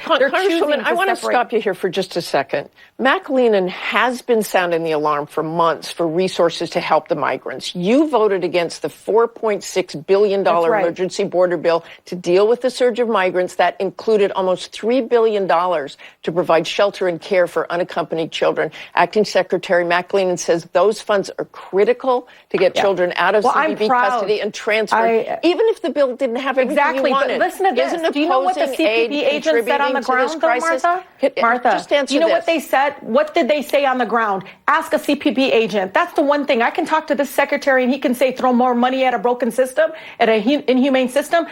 Congresswoman, I want to stop you here for just a second. McLennan has been sounding the alarm for months for resources to help the migrants. You voted against the $4.6 billion emergency border bill to deal with the surge of migrants that included almost $3 billion to provide shelter and care for unaccompanied children. Acting Secretary McLennan says those funds are critical to get children out of CBP custody and transferred, even if the bill didn't have everything you wanted. But listen to this. Do you know what the CBP agents said on the ground, though, Martha? Just answer do you know what they said? What did they say on the ground? Ask a CPP agent. That's the one thing. I can talk to this secretary and he can say throw more money at a broken system, at an inhumane system.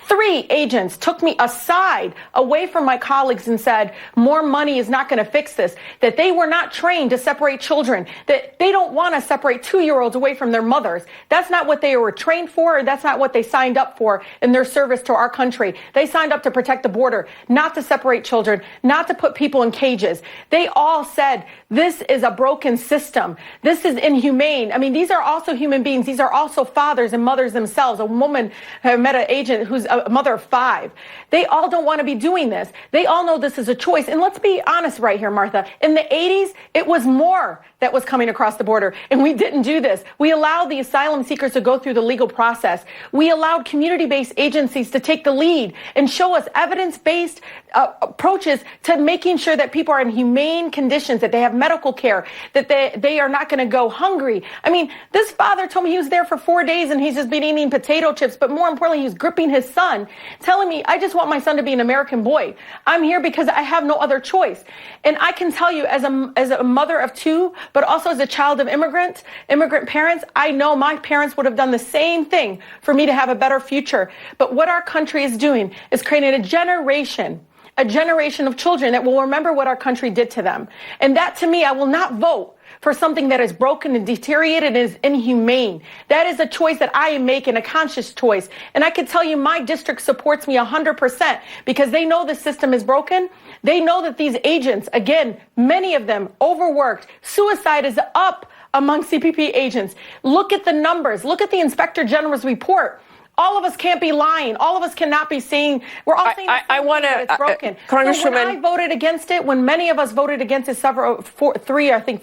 3 agents took me aside, away from my colleagues, and said more money is not going to fix this, that they were not trained to separate children, that they don't want to separate 2-year-olds away from their mothers. That's not what they were trained for, and that's not what they signed up for in their service to our country. They signed up to protect the border, not to separate children, not to put people in cages. They all said this is a broken system. This is inhumane. I mean, these are also human beings. These are also fathers and mothers themselves. A woman, I met an agent who's a mother of 5. They all don't want to be doing this. They all know this is a choice. And let's be honest right here, Martha. In the 80s, it was more that was coming across the border. And we didn't do this. We allowed the asylum seekers to go through the legal process. We allowed community-based agencies to take the lead and show us evidence-based approaches to making sure that people are in humane conditions, that they have medical care, that they are not going to go hungry. I mean, this father told me he was there for 4 days and he's just been eating potato chips. But more importantly, he was gripping his son, telling me, I just want my son to be an American boy. I'm here because I have no other choice. And I can tell you, as a mother of 2, but also as a child of immigrant parents, I know my parents would have done the same thing for me to have a better future. But what our country is doing is creating a generation of children that will remember what our country did to them. And that, to me, I will not vote for something that is broken and deteriorated and is inhumane. That is a choice that I am making, a conscious choice. And I can tell you my district supports me 100% because they know the system is broken. They know that these agents, again, many of them overworked. Suicide is up among CPP agents. Look at the numbers. Look at the Inspector General's report. All of us can't be lying. All of us cannot be saying, we're all saying that it's broken. Congresswoman, so when I voted against it, when many of us voted against it, 4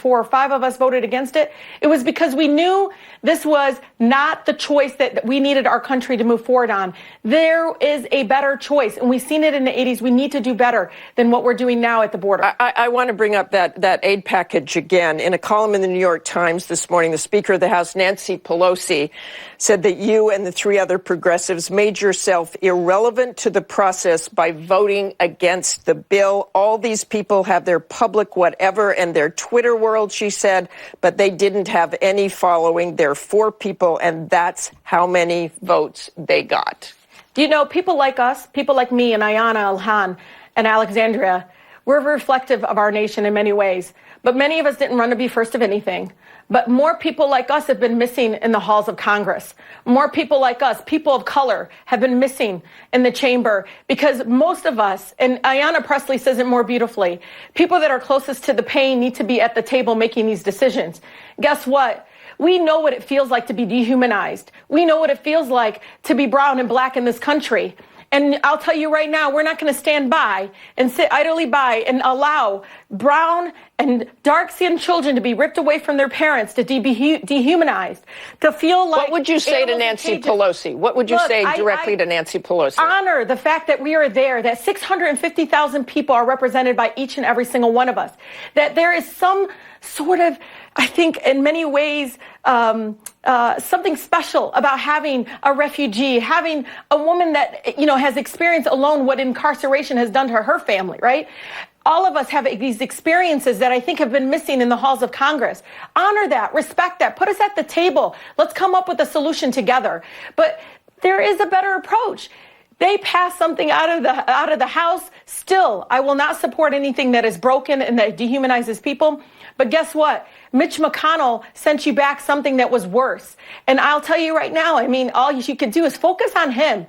or 5 of us voted against it, it was because we knew this was not the choice that we needed our country to move forward on. There is a better choice, and we've seen it in the 80s. We need to do better than what we're doing now at the border. I want to bring up that aid package again. In a column in the New York Times this morning, the Speaker of the House, Nancy Pelosi, said that you and the 3 other progressives made yourself irrelevant to the process by voting against the bill. All these people have their public whatever and their Twitter world, she said, but they didn't have any following. They're 4 people, and that's how many votes they got. You know, people like us, people like me and Ayanna, Ilhan, and Alexandria, we're reflective of our nation in many ways. But many of us didn't run to be first of anything. But more people like us have been missing in the halls of Congress. More people like us, people of color, have been missing in the chamber because most of us, and Ayanna Pressley says it more beautifully, people that are closest to the pain need to be at the table making these decisions. Guess what? We know what it feels like to be dehumanized. We know what it feels like to be brown and black in this country. And I'll tell you right now, we're not going to stand by and sit idly by and allow brown and dark-skinned children to be ripped away from their parents, to be dehumanized, to feel like... What would you say to Nancy Pelosi? What would you say directly to Nancy Pelosi? Honor the fact that we are there, that 650,000 people are represented by each and every single one of us, that there is some sort of, I think, in many ways, something special about having a refugee, having a woman that, you know, has experienced alone what incarceration has done to her family, right? All of us have these experiences that I think have been missing in the halls of Congress. Honor that, respect that, put us at the table. Let's come up with a solution together. But there is a better approach. They pass something out of the House. Still, I will not support anything that is broken and that dehumanizes people. But guess what? Mitch McConnell sent you back something that was worse. And I'll tell you right now, I mean, all you could do is focus on him.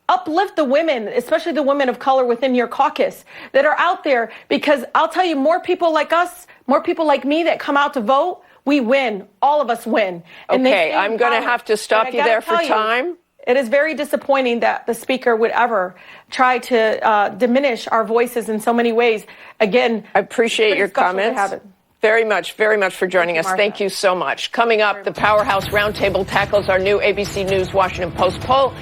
Uplift the women, especially the women of color within your caucus that are out there, because I'll tell you, more people like us, more people like me that come out to vote, we win. All of us win. Okay, I'm going to have to stop you there for time. It is very disappointing that the speaker would ever try to diminish our voices in so many ways. Again, I appreciate your comments. Very much for joining us. Thank you so much. Coming up, the Powerhouse Roundtable tackles our new ABC News Washington Post poll.